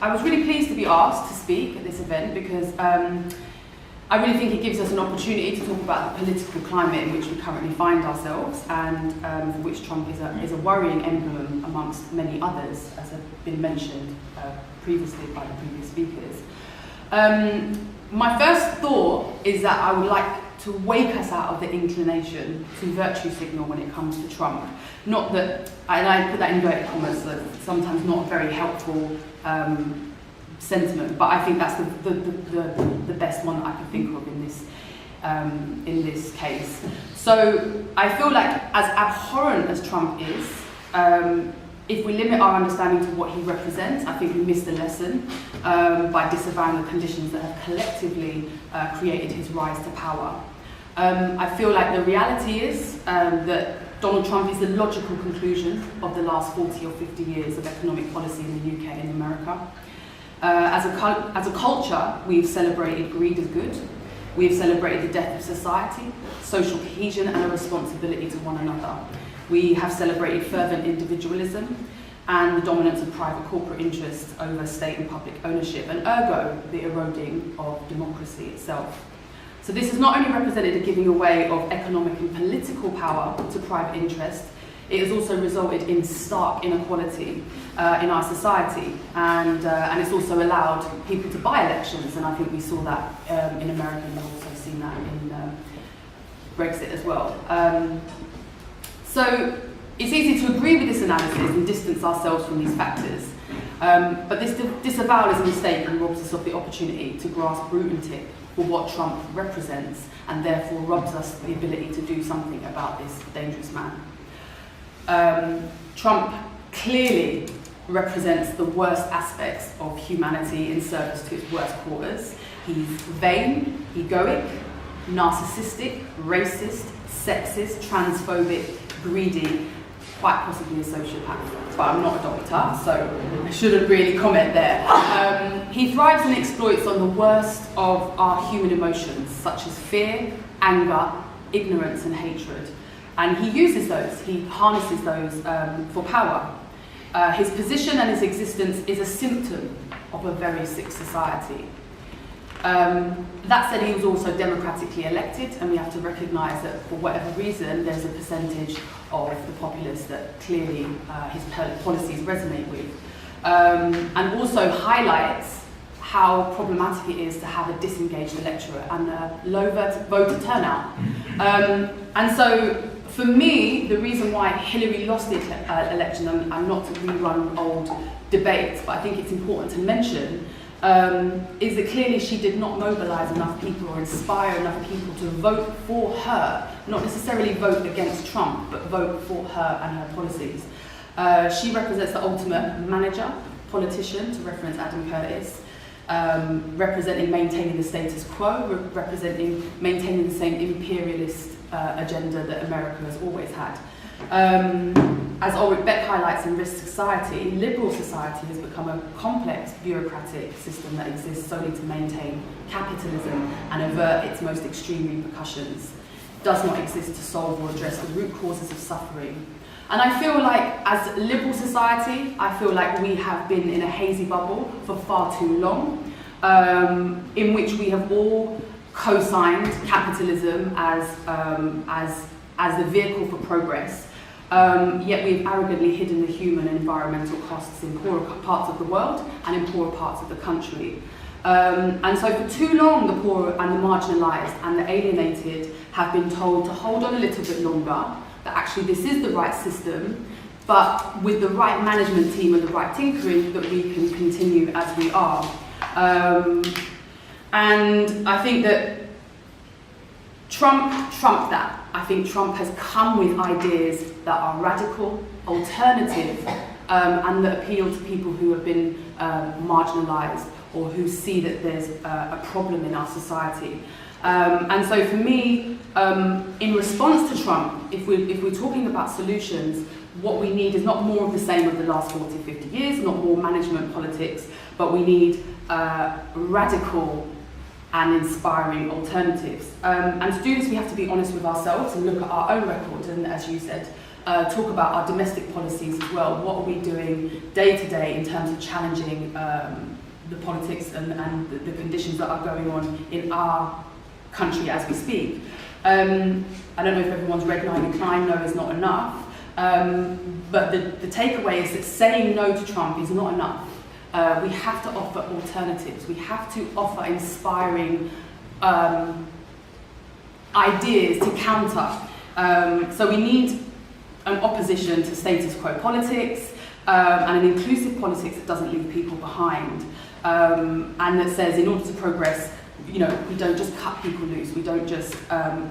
I was really pleased to be asked to speak at this event because I really think it gives us an opportunity to talk about the political climate in which we currently find ourselves, and for which Trump is a worrying emblem amongst many others, as have been mentioned previously by the previous speakers. My first thought is that I would like to wake us out of the inclination to virtue signal when it comes to Trump. Not that, and I put that in inverted commas, that sometimes not a very helpful sentiment, but I think that's the best one that I can think of in this case. So I feel like, as abhorrent as Trump is, if we limit our understanding to what he represents, I think we missed a lesson by disavowing the conditions that have collectively created his rise to power. I feel like the reality is that Donald Trump is the logical conclusion of the last 40 or 50 years of economic policy in the UK and America. As a culture, we've celebrated greed as good. We have celebrated the death of society, social cohesion, and a responsibility to one another. We have celebrated fervent individualism and the dominance of private corporate interests over state and public ownership, and ergo, the eroding of democracy itself. So this has not only represented a giving away of economic and political power to private interest, it has also resulted in stark inequality in our society, and it's also allowed people to buy elections, and I think we saw that in America, and we've also seen that in Brexit as well. So it's easy to agree with this analysis and distance ourselves from these factors, but this disavowal is a mistake and robs us of the opportunity to grasp root and tip for what Trump represents, and therefore robs us the ability to do something about this dangerous man. Trump clearly represents the worst aspects of humanity in service to its worst quarters. He's vain, egoic, narcissistic, racist, sexist, transphobic, greedy, quite possibly a sociopath. But I'm not a doctor, so I shouldn't really comment there. He thrives and exploits on the worst of our human emotions, such as fear, anger, ignorance, and hatred. And he uses those, he harnesses those for power. His position and his existence is a symptom of a very sick society. That said, he was also democratically elected, and we have to recognise that for whatever reason, there's a percentage of the populace that clearly his policies resonate with. And also highlights how problematic it is to have a disengaged electorate and a low voter turnout. And so, for me, the reason why Hillary lost the election, and not to rerun old debates, but I think it's important to mention, is that clearly she did not mobilise enough people or inspire enough people to vote for her, not necessarily vote against Trump, but vote for her and her policies. She represents the ultimate manager, politician, to reference Adam Curtis, representing maintaining the status quo, representing maintaining the same imperialist agenda that America has always had. As Ulrich Beck highlights in Risk Society, liberal society has become a complex bureaucratic system that exists solely to maintain capitalism and avert its most extreme repercussions. It does not exist to solve or address the root causes of suffering. And I feel like, as liberal society, I feel like we have been in a hazy bubble for far too long, in which we have all co-signed capitalism as the vehicle for progress, yet we've arrogantly hidden the human and environmental costs in poorer parts of the world and in poorer parts of the country. And so for too long, the poor and the marginalised and the alienated have been told to hold on a little bit longer, that actually this is the right system, but with the right management team and the right tinkering, that we can continue as we are. And I think that Trump trumped that. I think Trump has come with ideas that are radical, alternative, and that appeal to people who have been marginalised or who see that there's a problem in our society. And so for me, in response to Trump, if we're talking about solutions, what we need is not more of the same of the last 40, 50 years, not more management politics, but we need radical and inspiring alternatives. And to do this, we have to be honest with ourselves and look at our own record. And as you said, talk about our domestic policies as well. What are we doing day to day in terms of challenging the politics and the conditions that are going on in our country as we speak? I don't know if everyone's read 9 and Klein, no is not enough. But the takeaway is that saying no to Trump is not enough. We have to offer alternatives. We have to offer inspiring ideas to counter. So we need an opposition to status quo politics and an inclusive politics that doesn't leave people behind, and that says in order to progress, we don't just cut people loose, we don't just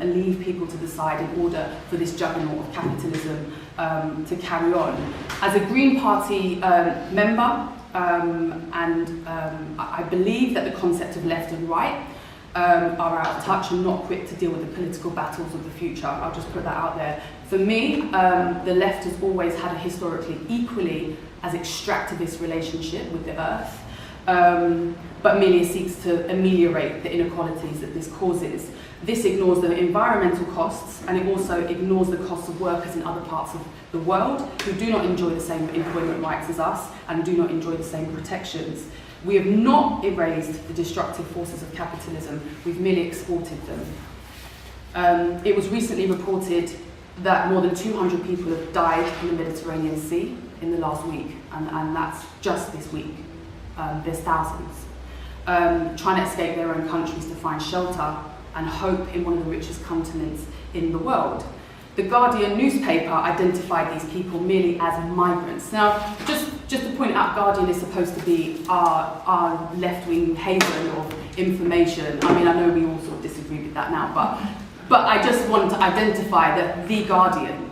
leave people to the side in order for this juggernaut of capitalism to carry on. As a Green Party member, I believe that the concept of left and right are out of touch and not equipped to deal with the political battles of the future. I'll just put that out there. For me, the left has always had a historically equally as extractivist relationship with the earth, but merely seeks to ameliorate the inequalities that this causes. This ignores the environmental costs, and it also ignores the costs of workers in other parts of the world who do not enjoy the same employment rights as us and do not enjoy the same protections. We have not erased the destructive forces of capitalism, we've merely exported them. It was recently reported that more than 200 people have died in the Mediterranean Sea in the last week, and that's just this week. There's thousands trying to escape their own countries to find shelter and hope in one of the richest continents in the world. The Guardian newspaper identified these people merely as migrants. Now, just to point out, Guardian is supposed to be our left-wing haven of information. I mean, I know we all sort of disagree with that now, but I just wanted to identify that The Guardian,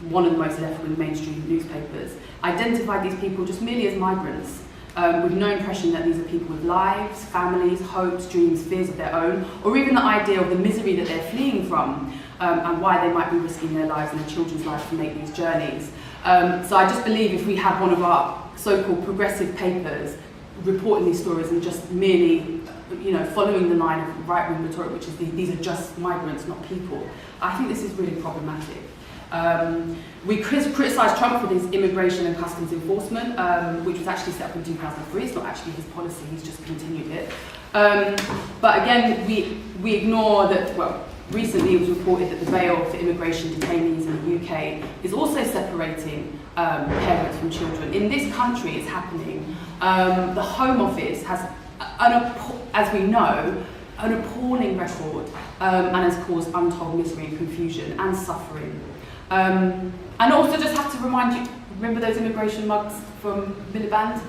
one of the most left-wing mainstream newspapers, identified these people just merely as migrants, with no impression that these are people with lives, families, hopes, dreams, fears of their own, or even the idea of the misery that they're fleeing from, and why they might be risking their lives and their children's lives to make these journeys. So I just believe if we had one of our so-called progressive papers reporting these stories and just merely, following the line of right-wing rhetoric, which is these are just migrants, not people, I think this is really problematic. We criticised Trump for his immigration and customs enforcement, which was actually set up in 2003. It's not actually his policy, he's just continued it. But again, we ignore that, well, recently it was reported that the veil for immigration detainees in the UK is also separating parents from children. In this country, it's happening. The Home Office has, as we know, an appalling record and has caused untold misery and confusion and suffering. And also just have to remind you, remember those immigration mugs from Miliband?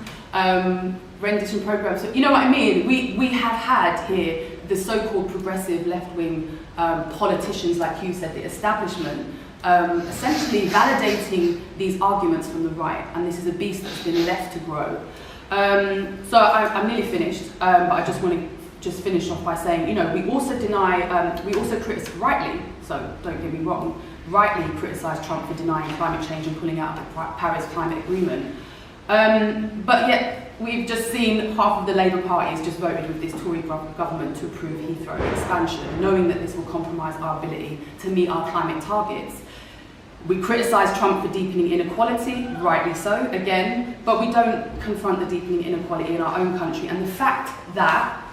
Rendition programs. So, you know what I mean? We have had here the so-called progressive left-wing politicians, like you said, the establishment, essentially validating these arguments from the right, and this is a beast that's been left to grow. So I'm nearly finished, but I just want to finish off by saying, we also deny, we also criticize, rightly, so don't get me wrong, rightly criticise Trump for denying climate change and pulling out of the Paris Climate Agreement. But yet, we've just seen half of the Labour Party has just voted with this Tory government to approve Heathrow expansion, knowing that this will compromise our ability to meet our climate targets. We criticise Trump for deepening inequality, rightly so, again, but we don't confront the deepening inequality in our own country, and the fact that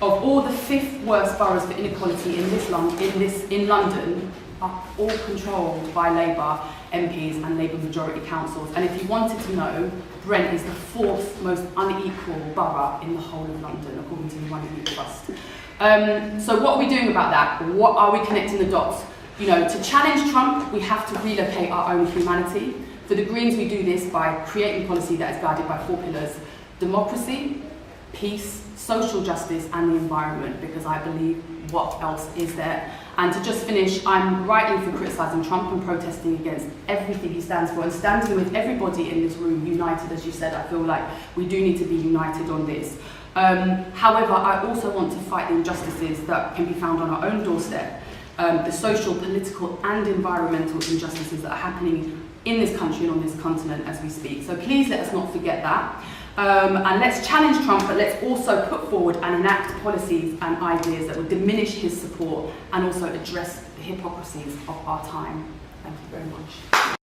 of all the 5th worst boroughs for inequality in London are all controlled by Labour MPs and Labour majority councils. And if you wanted to know, Brent is the 4th most unequal borough in the whole of London, according to the One Youth Trust. So what are we doing about that? What are we connecting the dots? To challenge Trump, we have to relocate our own humanity. For the Greens, we do this by creating policy that is guided by 4 pillars: democracy, peace, social justice, and the environment, because I believe what else is there? And to just finish, I'm rightly for criticising Trump and protesting against everything he stands for and standing with everybody in this room, united, as you said. I feel like we do need to be united on this. However, I also want to fight the injustices that can be found on our own doorstep, the social, political, and environmental injustices that are happening in this country and on this continent as we speak. So please let us not forget that. And let's challenge Trump, but let's also put forward and enact policies and ideas that will diminish his support and also address the hypocrisies of our time. Thank you very much.